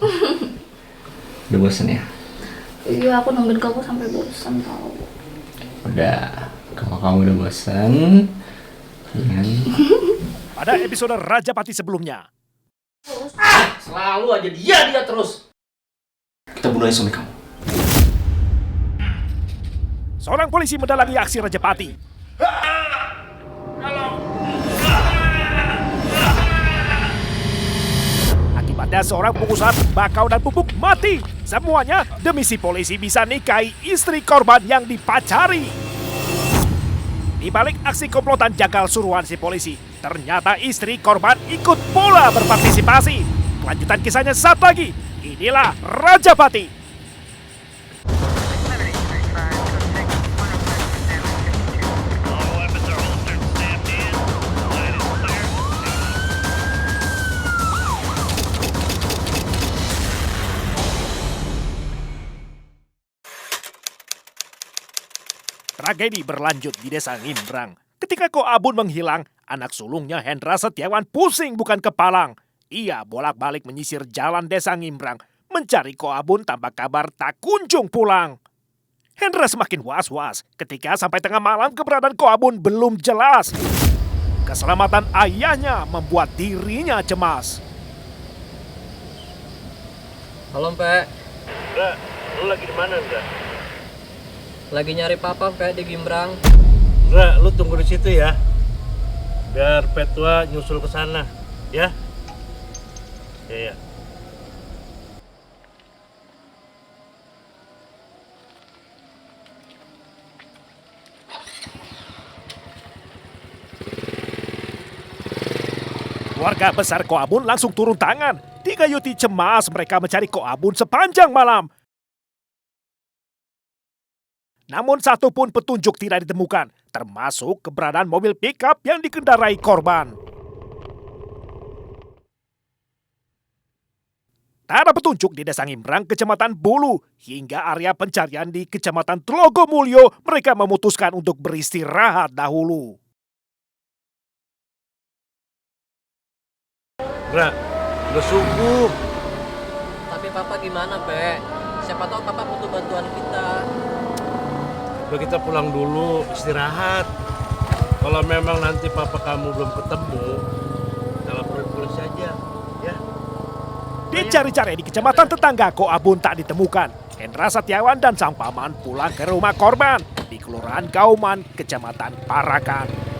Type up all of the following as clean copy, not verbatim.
Udah bosen ya? Iya, aku nungguin kamu sampai bosan tau. Udah, kalau kamu udah bosen, kan? Pada episode Rajapati sebelumnya. Selalu aja dia terus. Kita bunuh aja suami kamu. Seorang polisi mendalangi aksi Rajapati. Akibatnya seorang pengusaha tembakau dan pupuk mati. Semuanya demi si polisi bisa nikahi istri korban yang dipacari. Di balik aksi komplotan jagal suruhan si polisi, ternyata istri korban ikut pula berpartisipasi. Kelanjutan kisahnya saat lagi. Inilah Rajapati. Tragedi berlanjut di desa Ngimbrang. Ketika Ko Abun menghilang, anak sulungnya Hendra Setiawan pusing bukan kepalang. Ia bolak-balik menyisir jalan desa Ngimbrang, mencari Ko Abun tanpa kabar tak kunjung pulang. Hendra semakin was-was ketika sampai tengah malam keberadaan Ko Abun belum jelas. Keselamatan ayahnya membuat dirinya cemas. Halo, Mpe. Ndra, lu lagi di mana, Ndra? Lagi nyari papa, Mpe, di Gimbrang. Ndra, lu tunggu di situ ya. Biar Petua nyusul ke sana, ya? Ya. Keluarga besar Ko Abun langsung turun tangan. Tiga Yuti cemas mereka mencari Ko Abun sepanjang malam. Namun satu pun petunjuk tidak ditemukan, termasuk keberadaan mobil pickup yang dikendarai korban. Tak ada petunjuk di desa Ngimbrang, kecamatan Bulu, hingga area pencarian di kecamatan Tlogomulyo, mereka memutuskan untuk beristirahat dahulu. Ndra, udah subuh. Tapi papa gimana, Pe? Siapa tahu papa butuh bantuan kita. Udah kita pulang dulu, istirahat. Kalau memang nanti papa kamu belum ketemu, kita laporin polisi aja, ya? Dicari-cari di kecamatan tetangga, Ko Abun tak ditemukan. Hendra Setiawan dan sang paman pulang ke rumah korban di Kelurahan Kauman, Kecamatan Parakan.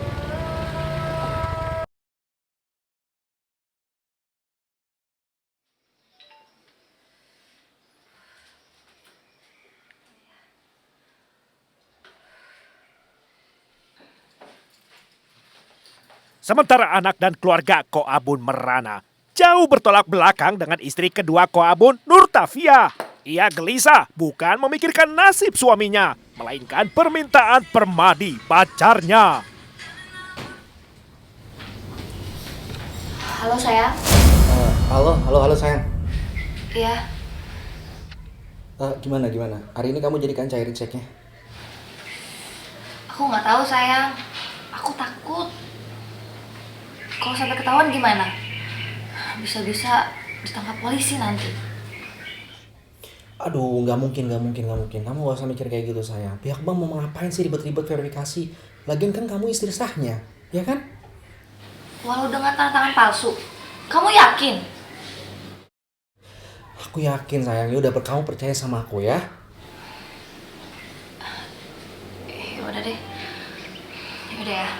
Sementara anak dan keluarga Ko Abun merana, jauh bertolak belakang dengan istri kedua Ko Abun, Nurtafia. Ia gelisah bukan memikirkan nasib suaminya, melainkan permintaan Permadi, pacarnya. Halo sayang. Halo sayang. Iya. Gimana? Hari ini kamu jadikan cairin ceknya? Aku nggak tahu sayang. Aku takut. Kalau sampai ketahuan gimana? Bisa-bisa ditangkap polisi nanti. Aduh, nggak mungkin. Kamu gak usah mikir kayak gitu sayang. Pihak bank mau ngapain sih ribet-ribet verifikasi? Lagian kan kamu istri sahnya, ya kan? Walau dengan tanda tangan palsu. Kamu yakin? Aku yakin sayang. Yaudah, kamu percaya sama aku ya. Yaudah deh. Yaudah ya.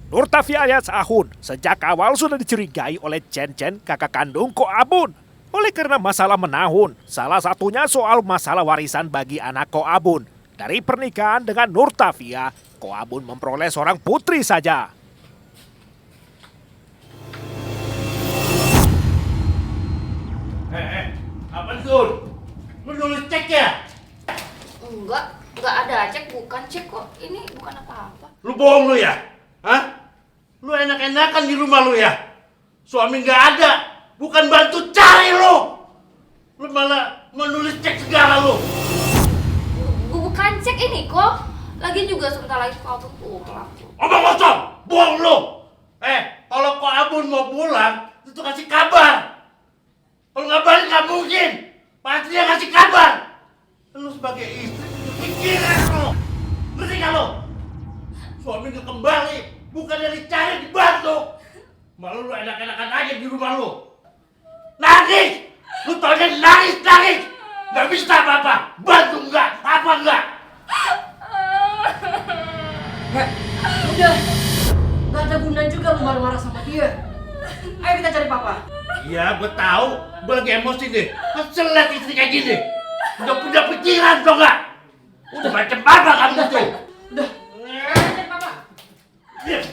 Nurtafia alias Ahun sejak awal sudah dicurigai oleh Chen, kakak kandung Ko Abun. Oleh karena masalah menahun, salah satunya soal masalah warisan bagi anak Ko Abun. Dari pernikahan dengan Nurtafia, Ko Abun memperoleh seorang putri saja. Apa Sun? Lu nulis cek ya? Enggak ada cek, bukan cek kok. Ini bukan apa-apa. Lu bohong lu ya? Hah? Lu enak-enakan di rumah lu ya? Suami nggak ada, bukan bantu cari lu. Lu malah menulis cek segala lu. Bukan cek ini kok. Lagian juga sebentar lagi kok Abun pulang. Omong kosong, bohong lu. Kalau kok Abun mau pulang, itu kasih kabar. Kalau ngabarin nggak mungkin, pasti dia kasih kabar. Lu sebagai istri, pikiran lu. Ngerti nggak lu? Suami nggak kembali, bukannya dicari, dibantu. Malu lu enak-enakan aja di rumah lu. Nangis! Lu taunya nangis! Nggak bisa apa-apa, bantu nggak, apa nggak? Udah, gak ada gunanya juga lu marah-marah sama dia. Ayo kita cari papa. Iya, gue tahu. Gue lagi emosi deh. Kesel liat istri kayak gini. Udah punya pikiran tau nggak? Udah macam apa kamu tuh? Udah, kita cari papa. Diam.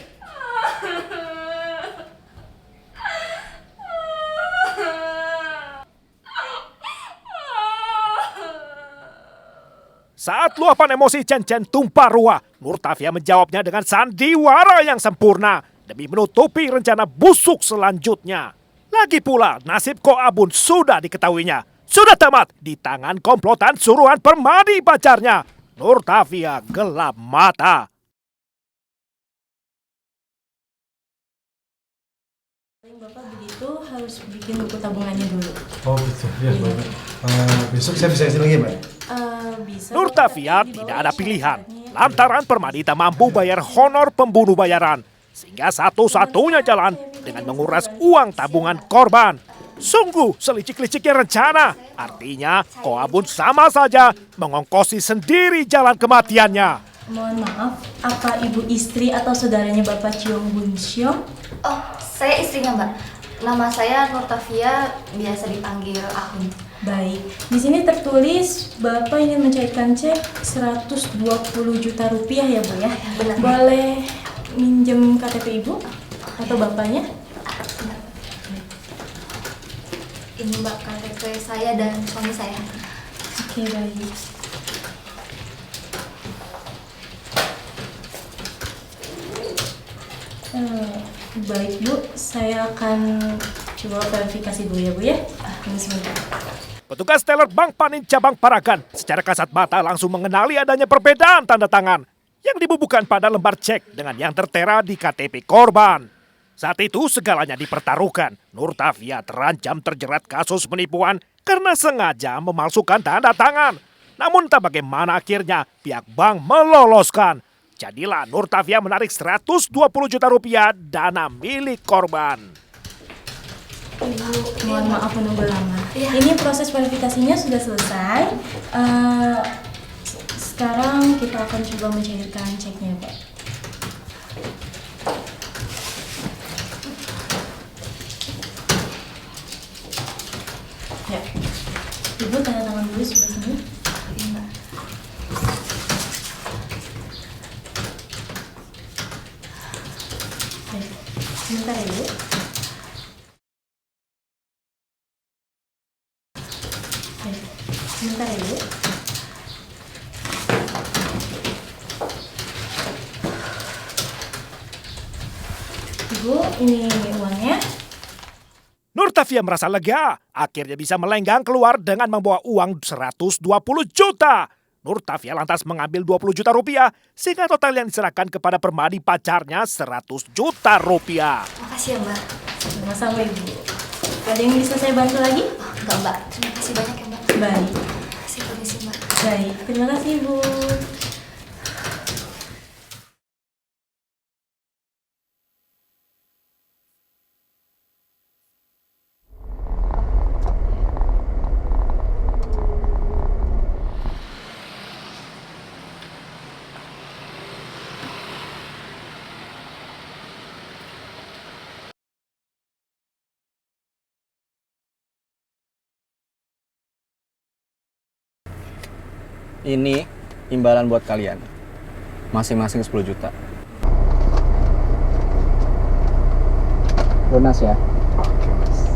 Saat luapan emosi Chen tumpah ruah, Nurtavia menjawabnya dengan sandiwara yang sempurna demi menutupi rencana busuk selanjutnya. Lagi pula, nasib Ko Abun sudah diketahuinya. Sudah tamat di tangan komplotan suruhan Permadi pacarnya. Nurtavia gelap mata. Bapak begitu harus bikin buku tabungannya dulu. Oh gitu, ya Bapak. Besok saya bisa isi lagi, Mbak? Bisa. Nurtavia tidak ada pilihan, lantaran Permadi tak mampu bayar honor pembunuh bayaran. Sehingga satu-satunya jalan dengan menguras uang tabungan korban. Sungguh selicik-liciknya rencana. Artinya, Ko Abun sama saja mengongkosi sendiri jalan kematiannya. Mohon maaf, apa ibu istri atau saudaranya Bapak Chiong Bun Siong? Oh, saya istrinya Mbak. Nama saya Nurtavia, biasa dipanggil Ahun. Baik, di sini tertulis Bapak ingin mencairkan cek 120 juta rupiah ya Bu ya? Benar. Boleh minjem KTP Ibu atau Bapaknya? Ini Mbak KTP saya dan suami saya. Oke, baik. Baik Bu, saya akan coba verifikasi dulu ya Bu ya. Ini sebentar. Petugas teller Bank Panin Cabang Paragan secara kasat mata langsung mengenali adanya perbedaan tanda tangan yang dibubuhkan pada lembar cek dengan yang tertera di KTP korban. Saat itu segalanya dipertaruhkan. Nurtavia terancam terjerat kasus penipuan karena sengaja memalsukan tanda tangan. Namun tak bagaimana akhirnya pihak bank meloloskan. Jadilah Nurtavia menarik 120 juta rupiah dana milik korban. Ibu, mohon maaf menunggu lama. Iya. Ini proses verifikasinya sudah selesai. Sekarang kita akan coba mencairkan ceknya, Pak. Ya, Ibu tanda tangan dulu sebelah sini. Baik, sebentar ya, Bu. Sebentar ya, Bu. Ibu, ini uangnya. Nurtavia merasa lega, akhirnya bisa melenggang keluar dengan membawa uang 120 juta. Nurtavia lantas mengambil 20 juta rupiah, sehingga total yang diserahkan kepada Permadi pacarnya 100 juta rupiah. Makasih ya Mbak. Sama-sama Ibu. Ada yang bisa saya bantu lagi? Oh, enggak Mbak, terima kasih banyak ya Mbak. Baik. Saya permisi Mbak. Baik, terima kasih Ibu. Ini imbalan buat kalian. Masing-masing 10 juta. Lunas ya? Oke, Mas.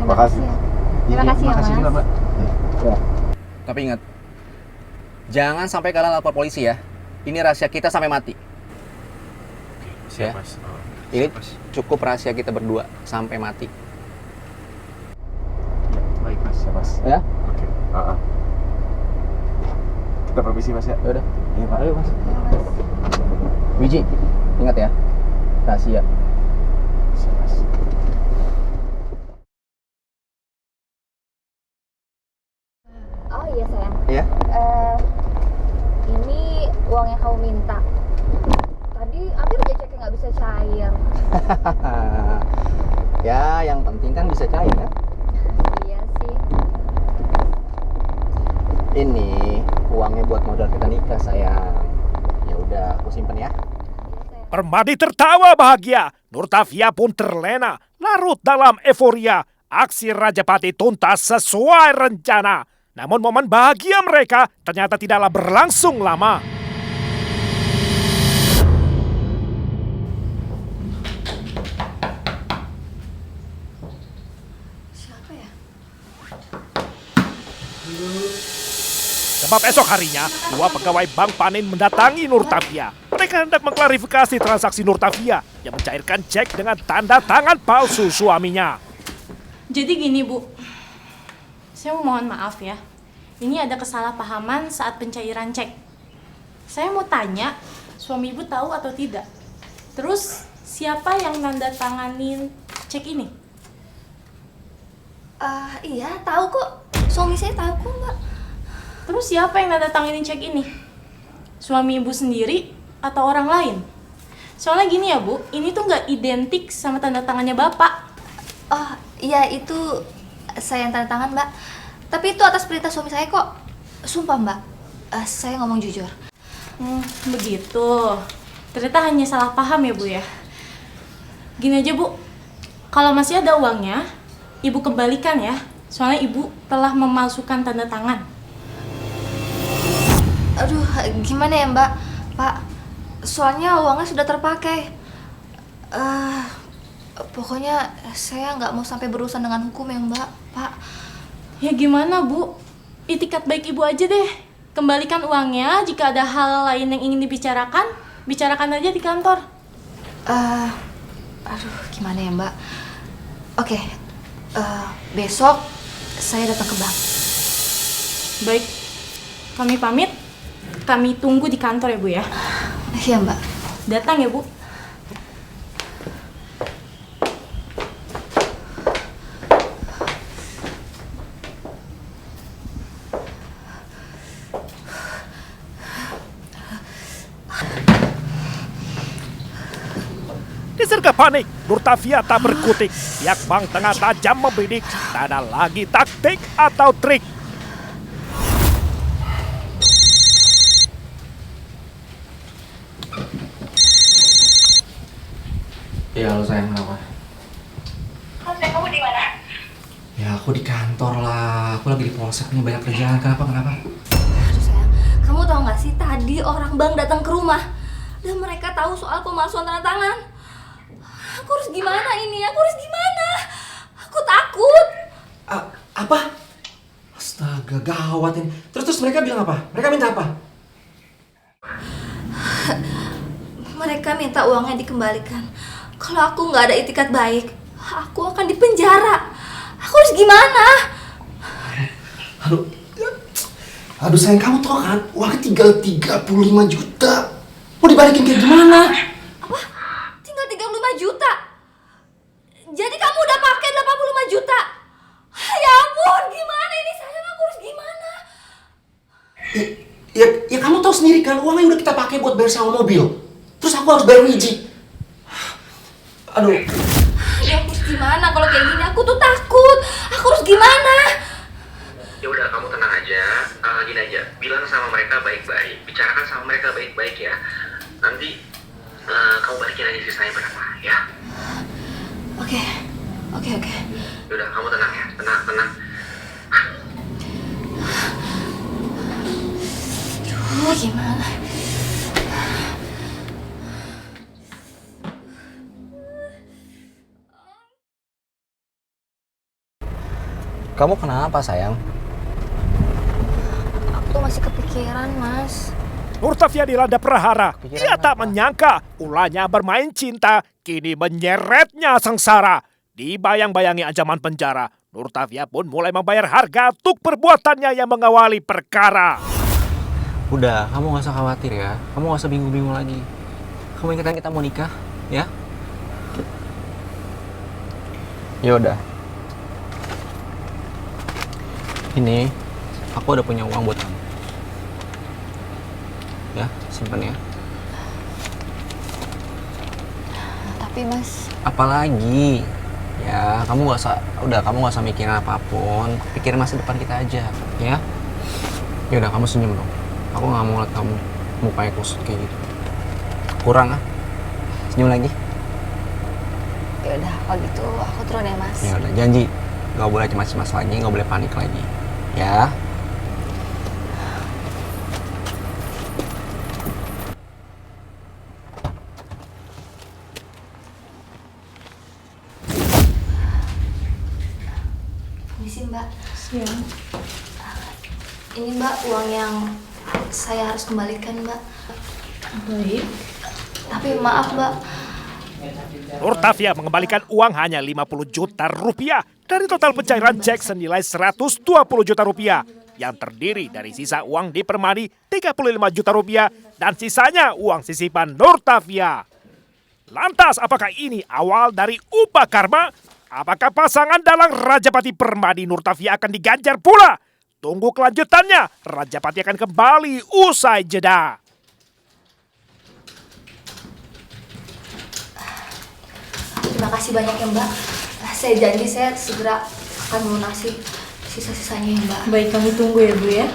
Makasih. Terima kasih ya, Makasih Mas. juga, Mbak. Ya. Tapi ingat, jangan sampai kalian lapor polisi ya. Ini rahasia kita sampai mati. Siap, Ya. Mas. Ini cukup rahasia kita berdua sampai mati. Baik, Mas. Siap, Mas. Ya? Oke. Kita permisi, Mas ya. Ya udah. Iya, Pak. Ayo, Mas. Wiji, ingat ya. Rahasia. Siap, Mas. Oh iya sayang. Iya? Ini uang yang kamu minta. Tadi hampir aja ceknya nggak bisa cair. Ya, yang penting kan bisa cair kan? Iya sih. Ini uangnya buat modal kita nikah, sayang. Ya udah, aku simpen ya. Permadi tertawa bahagia. Nurtavia pun terlena, larut dalam euforia. Aksi Rajapati tuntas sesuai rencana. Namun momen bahagia mereka ternyata tidaklah berlangsung lama. Siapa ya? Sebab esok harinya, dua pegawai Bank Panin mendatangi Nurtavia. Mereka hendak mengklarifikasi transaksi Nurtavia yang mencairkan cek dengan tanda tangan palsu suaminya. Jadi gini Bu, saya mohon maaf ya. Ini ada kesalahpahaman saat pencairan cek. Saya mau tanya, suami Ibu tahu atau tidak? Terus siapa yang nanda tanganin cek ini? Iya tahu kok. Suami saya tahu kok Mbak. Terus siapa yang nanda tanganin cek ini? Suami Ibu sendiri atau orang lain? Soalnya gini ya Bu, ini tuh nggak identik sama tanda tangannya Bapak. Oh iya itu saya yang tanda tangan Mbak. Tapi itu atas perintah suami saya kok. Sumpah Mbak, saya ngomong jujur. Begitu. Ternyata hanya salah paham ya Bu ya. Gini aja Bu, kalau masih ada uangnya, Ibu kembalikan ya. Soalnya Ibu telah memalsukan tanda tangan. Aduh, gimana ya Mbak? Pak, soalnya uangnya sudah terpakai. Pokoknya saya nggak mau sampai berurusan dengan hukum ya Mbak. Pak. Ya gimana Bu? Itikat baik Ibu aja deh. Kembalikan uangnya. Jika ada hal lain yang ingin dibicarakan, bicarakan aja di kantor. Aduh, gimana ya Mbak? Oke, besok saya datang ke bank. Baik, kami pamit. Kami tunggu di kantor ya Bu ya. Iya Mbak. Datang ya Bu. Disergap panik, Nurtavia tak berkutik. Pihak bank tengah tajam membidik. Tak ada lagi taktik atau trik. Ya halo sayang, kenapa? Kamu di mana? Ya aku di kantor lah, aku lagi di polsek nih, banyak kerjaan. Kenapa? Aduh sayang, kamu tahu nggak sih tadi orang bank datang ke rumah dan mereka tahu soal pemalsuan tanda tangan. Aku harus gimana ini? Aku harus gimana? Aku takut. Apa? Astaga, gawat ini. Terus mereka bilang apa? Mereka minta apa? Mereka minta uangnya dikembalikan. Kalau aku nggak ada itikat baik, aku akan dipenjara. Aku harus gimana? Aduh sayang, kamu tau kan? Uangnya tinggal 35 juta. Mau dibalikin kayak gimana? Apa? Tinggal 35 juta? Jadi kamu udah pakai 85 juta? Ya ampun, gimana ini sayang? Aku harus gimana? Ya kamu tahu sendiri kan, uangnya udah kita pakai buat bayar sewa mobil. Terus aku harus bayar Wiji. Aduh. Ya aku harus gimana kalau kayak gini? Aku tuh takut. Aku harus gimana? Ya udah, kamu tenang aja. Gini aja, bilang sama mereka baik-baik, bicarakan sama mereka baik-baik ya. Nanti kamu balikin aja sisanya berapa ya. Oke. Yaudah, kamu tenang ya, tenang. Aduh, gimana? Kamu kenapa sayang? Aku tuh masih kepikiran, Mas. Nurtavia dilanda prahara. Ia tak menyangka ulahnya bermain cinta kini menyeretnya sengsara. Dibayang-bayangi ancaman penjara, Nurtavia pun mulai membayar harga untuk perbuatannya yang mengawali perkara. Udah, kamu gak usah khawatir ya. Kamu gak usah bingung-bingung lagi. Kamu ingat kan kita mau nikah, ya? Yaudah. Ini, aku udah punya uang buat kamu. Ya, simpen ya. Tapi Mas, Apalagi? Ya, kamu gak usah mikirin apapun. Pikirin masa depan kita aja, ya? Yaudah, kamu senyum dong. Aku gak mau liat kamu mukanya kusut kayak gitu. Kurang ah? Senyum lagi? ya udah kalau gitu aku turun ya, Mas. Ya udah, janji. Gak boleh cemas-cemas lagi, gak boleh panik lagi. Ya? Permisi, Mbak. Siang. Ini Mbak uang yang saya harus kembalikan, Mbak. Baik. Tapi maaf, Mbak. Nurtavia mengembalikan uang hanya 50 juta rupiah dari total pencairan cek senilai 120 juta rupiah yang terdiri dari sisa uang di Permadi 35 juta rupiah dan sisanya uang sisipan Nurtavia. Lantas apakah ini awal dari upah karma? Apakah pasangan dalang Rajapati Permadi Nurtavia akan diganjar pula? Tunggu kelanjutannya, Rajapati akan kembali usai jeda. Terima kasih banyak ya, Mbak. Saya janji saya segera akan melunasi sisa-sisanya ya, Mbak. Baik, kami tunggu ya, Bu ya.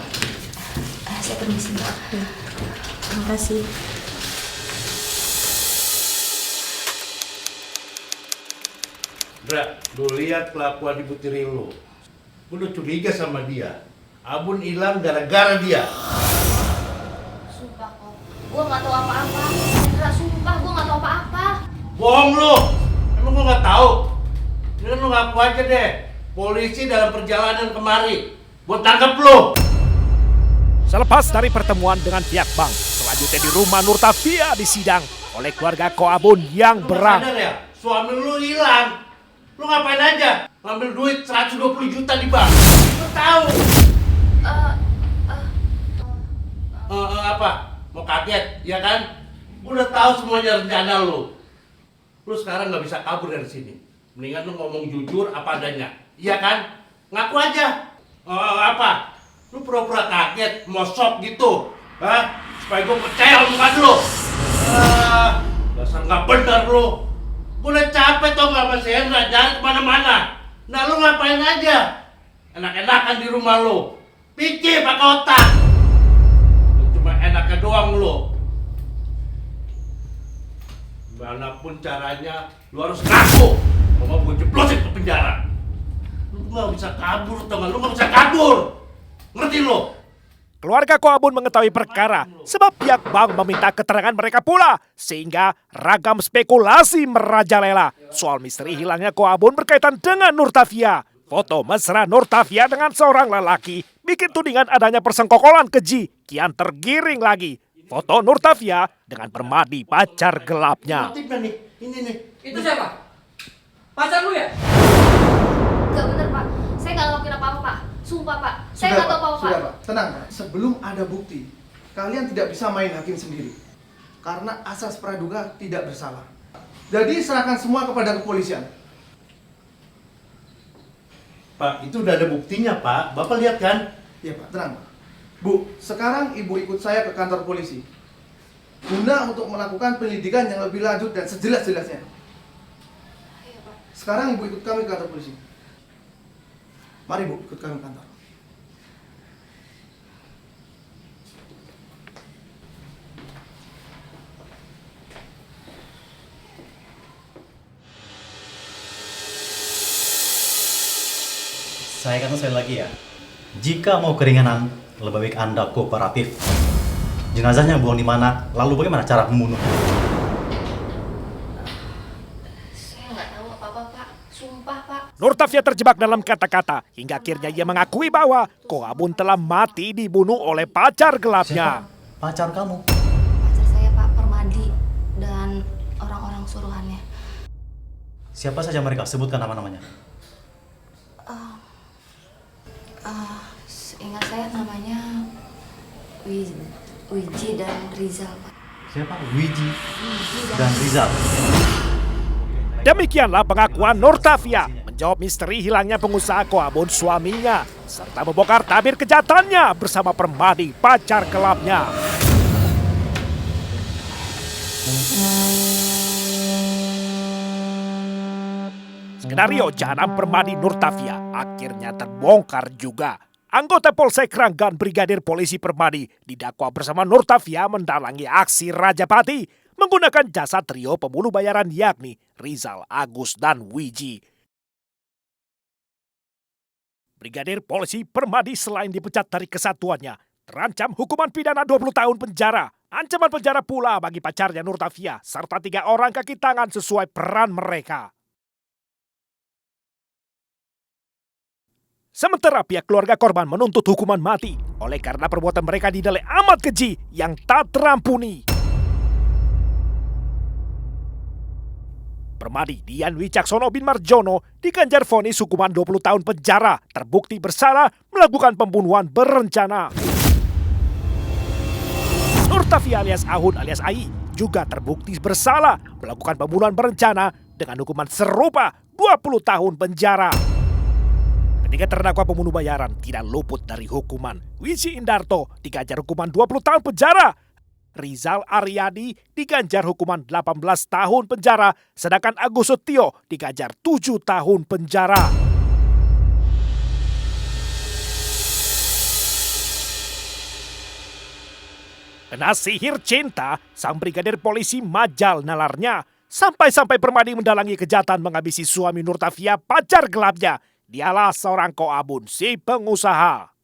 Saya permisi, Mbak. Terima kasih. Dra, lu lihat kelakuan ibu tiri lu. Gue udah curiga sama dia. Abun hilang gara-gara dia. Sumpah kok, gue nggak tahu apa-apa. Hendra, sumpah gue nggak tahu apa-apa. Bohong lu! Emang lu nggak tahu? Ini lu ngaku aja deh. Polisi dalam perjalanan kemari buat tangkap lu. Selepas dari pertemuan dengan pihak bank, selanjutnya di rumah Nurtavia disidang oleh keluarga Koabun yang Lu berang. sadar ya? Suami lu hilang. Lu ngapain aja? Ngambil duit 120 juta di bank. Lu tahu? Apa? Mau kaget, ya kan? Udah tahu semuanya rencana lu. Lu sekarang nggak bisa kabur dari sini. Mendingan lu ngomong jujur apa adanya. Iya kan? Ngaku aja. Apa? Lu pura-pura kaget, mau shock gitu. Hah? Supaya gue percaya omongan lu. Dasar nggak benar lu. Gue udah capek tau nggak sama si Hendra, jangan kemana-mana. Nah lu ngapain aja? Enak-enakan di rumah lu. Pikir pakai otak. Cuma enaknya doang lu. Manapun caranya, lu harus ngaku. Mau gue jeblosin ke penjara. Lu nggak bisa kabur tau nggak? Lu nggak bisa kabur. Ngerti lu? Keluarga Koabun mengetahui perkara sebab pihak bank meminta keterangan mereka pula. Sehingga ragam spekulasi merajalela. Soal misteri hilangnya Koabun berkaitan dengan Nurtavia. Foto mesra Nurtavia dengan seorang lelaki bikin tudingan adanya persengkokolan keji kian tergiring lagi. Foto Nurtavia dengan Permadi pacar gelapnya. Motifnya nih, ini nih. Itu siapa? Pacar lu ya? Gak bener, Pak. Saya nggak ngelakuin apa-apa, Pak. Sumpah, Pak. Saya nggak tahu apa-apa, Pak. Sudah, Pak. Tenang, Pak. Sebelum ada bukti, kalian tidak bisa main hakim sendiri. Karena asas praduga tidak bersalah. Jadi serahkan semua kepada kepolisian. Pak, itu udah ada buktinya, Pak. Bapak lihat kan? Iya, Pak. Tenang, Pak. Bu, sekarang Ibu ikut saya ke kantor polisi. Guna untuk melakukan penyelidikan yang lebih lanjut dan sejelas-jelasnya. Sekarang Ibu ikut kami ke kantor polisi. Mari, Bu, ikut kami ke kantor. Saya katakan sekali lagi ya, jika mau keringanan, lebih baik Anda kooperatif. Jenazahnya buang di mana, lalu bagaimana cara membunuh? Saya nggak tahu apa-apa, Pak. Sumpah, Pak. Nurtafia terjebak dalam kata-kata hingga akhirnya ia mengakui bahwa Ko Abun telah mati dibunuh oleh pacar gelapnya. Pacar kamu? Pacar saya Pak Permadi dan orang-orang suruhannya. Siapa saja mereka? Sebutkan nama-namanya. Seingat saya namanya Wiji dan Rizal Pak. Siapa? Wiji dan Rizal. Demikianlah pengakuan Nurtafia menjawab misteri hilangnya pengusaha Ko Abun suaminya serta membongkar tabir kejahatannya bersama Permadi pacar gelapnya. Skenario jahanam Permadi Nurtafia akhirnya terbongkar juga. Anggota Polsek Ranggan Brigadir Polisi Permadi didakwa bersama Nurtafia mendalangi aksi Rajapati menggunakan jasa trio pembunuh bayaran yakni Rizal, Agus, dan Wiji. Brigadir Polisi Permadi selain dipecat dari kesatuannya, terancam hukuman pidana 20 tahun penjara. Ancaman penjara pula bagi pacarnya Nurtafia serta 3 orang kaki tangan sesuai peran mereka. Sementara pihak keluarga korban menuntut hukuman mati oleh karena perbuatan mereka dinilai amat keji yang tak terampuni. Permadi Dian Wicaksono bin Marjono diganjar vonis hukuman 20 tahun penjara, terbukti bersalah melakukan pembunuhan berencana. Nurtafia alias Ahun alias Ai juga terbukti bersalah melakukan pembunuhan berencana dengan hukuman serupa 20 tahun penjara. Ketika terdakwa pembunuh bayaran tidak luput dari hukuman, Wiji Indarto diganjar hukuman 20 tahun penjara. Rizal Aryadi diganjar hukuman 18 tahun penjara, sedangkan Agus Setio diganjar 7 tahun penjara. Kena sihir cinta, sang brigadir polisi majal nalarnya. Sampai-sampai Permadi mendalangi kejahatan menghabisi suami Nurtafia pacar gelapnya. Dialah seorang Ko Abun, si pengusaha.